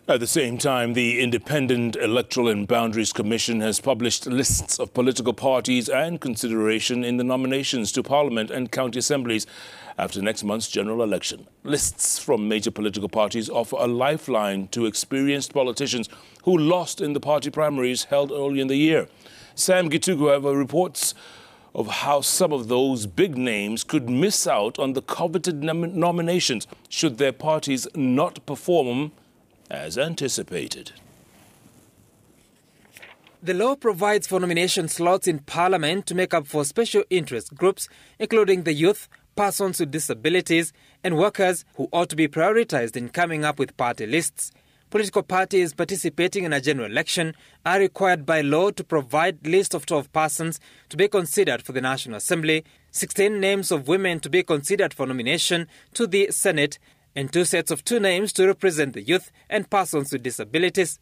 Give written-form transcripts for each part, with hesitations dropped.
At the same time, the Independent Electoral and Boundaries Commission has published lists of political parties and consideration in the nominations to Parliament and county assemblies after next month's general election. Lists from major political parties offer a lifeline to experienced politicians who lost in the party primaries held early in the year. Sam Gituku, however, reports of how some of those big names could miss out on the coveted nominations should their parties not perform as anticipated. The law provides for nomination slots in Parliament to make up for special interest groups, including the youth, persons with disabilities, and workers who ought to be prioritized in coming up with party lists. Political parties participating in a general election are required by law to provide list of 12 persons to be considered for the National Assembly, 16 names of women to be considered for nomination to the Senate, and 2 sets of 2 names to represent the youth and persons with disabilities.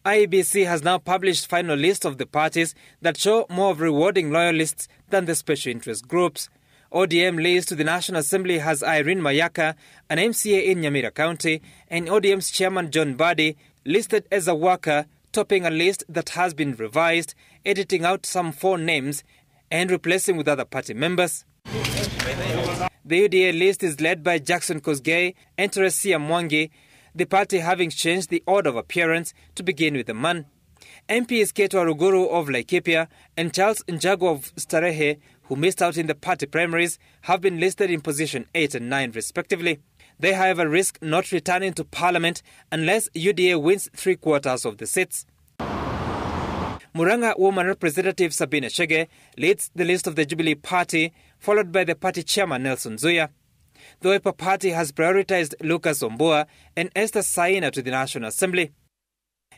IEBC has now published final list of the parties that show more of rewarding loyalists than the special interest groups. ODM list to the National Assembly has Irene Mayaka, an MCA in Nyamira County, and ODM's chairman John Badi listed as a worker, topping a list that has been revised, editing out some 4 names and replacing with other party members. The UDA list is led by Jackson Kosgei and Teresia Mwangi, the party having changed the order of appearance to begin with a man. MPs Keto Aruguru of Laikipia and Charles Njago of Starehe, who missed out in the party primaries, have been listed in position 8 and 9 respectively. They, however, risk not returning to Parliament unless UDA wins 3/4 of the seats. Muranga woman representative Sabina Chege leads the list of the Jubilee Party, followed by the party chairman Nelson Zuya. The Wiper Party has prioritized Lucas Ombua and Esther Saina to the National Assembly.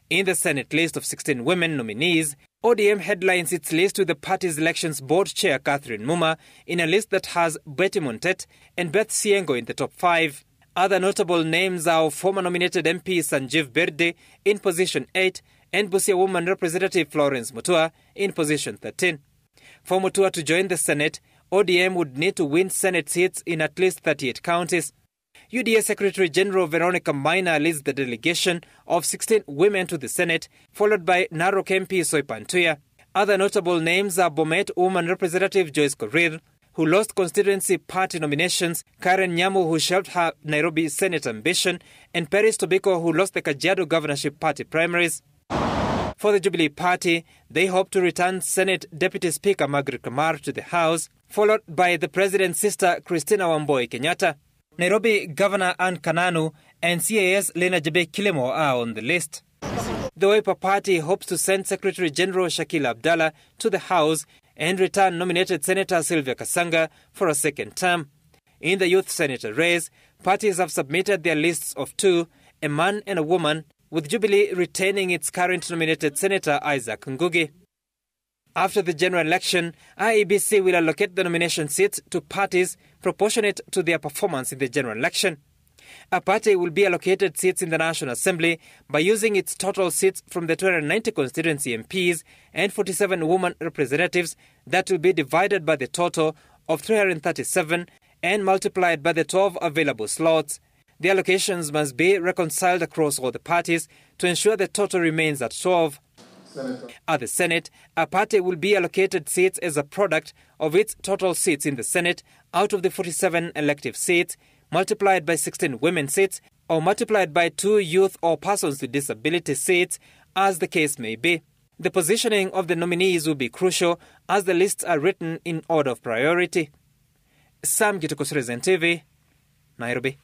In the Senate list of 16 women nominees, ODM headlines its list with the party's elections board chair Catherine Muma in a list that has Betty Montet and Beth Siengo in the top 5. Other notable names are former nominated MP Sanjeev Berde in position 8 and Busia woman representative Florence Mutua in position 13. For Mutua to join the Senate, ODM would need to win Senate seats in at least 38 counties. UDA Secretary General Veronica Maina leads the delegation of 16 women to the Senate, followed by Narok MP Soipantuya. Other notable names are Bomet woman representative Joyce Korir, who lost constituency party nominations, Karen Nyamu, who shelved her Nairobi Senate ambition, and Peris Tobiko, who lost the Kajiado governorship party primaries. For the Jubilee Party, they hope to return Senate Deputy Speaker Margaret Kamar to the House, followed by the President's sister Christina Wamboi Kenyatta. Nairobi Governor Anne Kananu and CAS Lena Jebe Kilemo are on the list. The Wiper Party hopes to send Secretary General Shakil Abdallah to the House and return nominated Senator Sylvia Kasanga for a second term. In the youth senator race, parties have submitted their lists of 2, a man and a woman, with Jubilee retaining its current nominated Senator Isaac Ngugi. After the general election, IEBC will allocate the nomination seats to parties proportionate to their performance in the general election. A party will be allocated seats in the National Assembly by using its total seats from the 290 constituency MPs and 47 women representatives that will be divided by the total of 337 and multiplied by the 12 available slots. The allocations must be reconciled across all the parties to ensure the total remains at 12. At the Senate, a party will be allocated seats as a product of its total seats in the Senate out of the 47 elective seats, multiplied by 16 women seats, or multiplied by 2 youth or persons with disability seats, as the case may be. The positioning of the nominees will be crucial as the lists are written in order of priority. Sam Gituku, TV, Nairobi.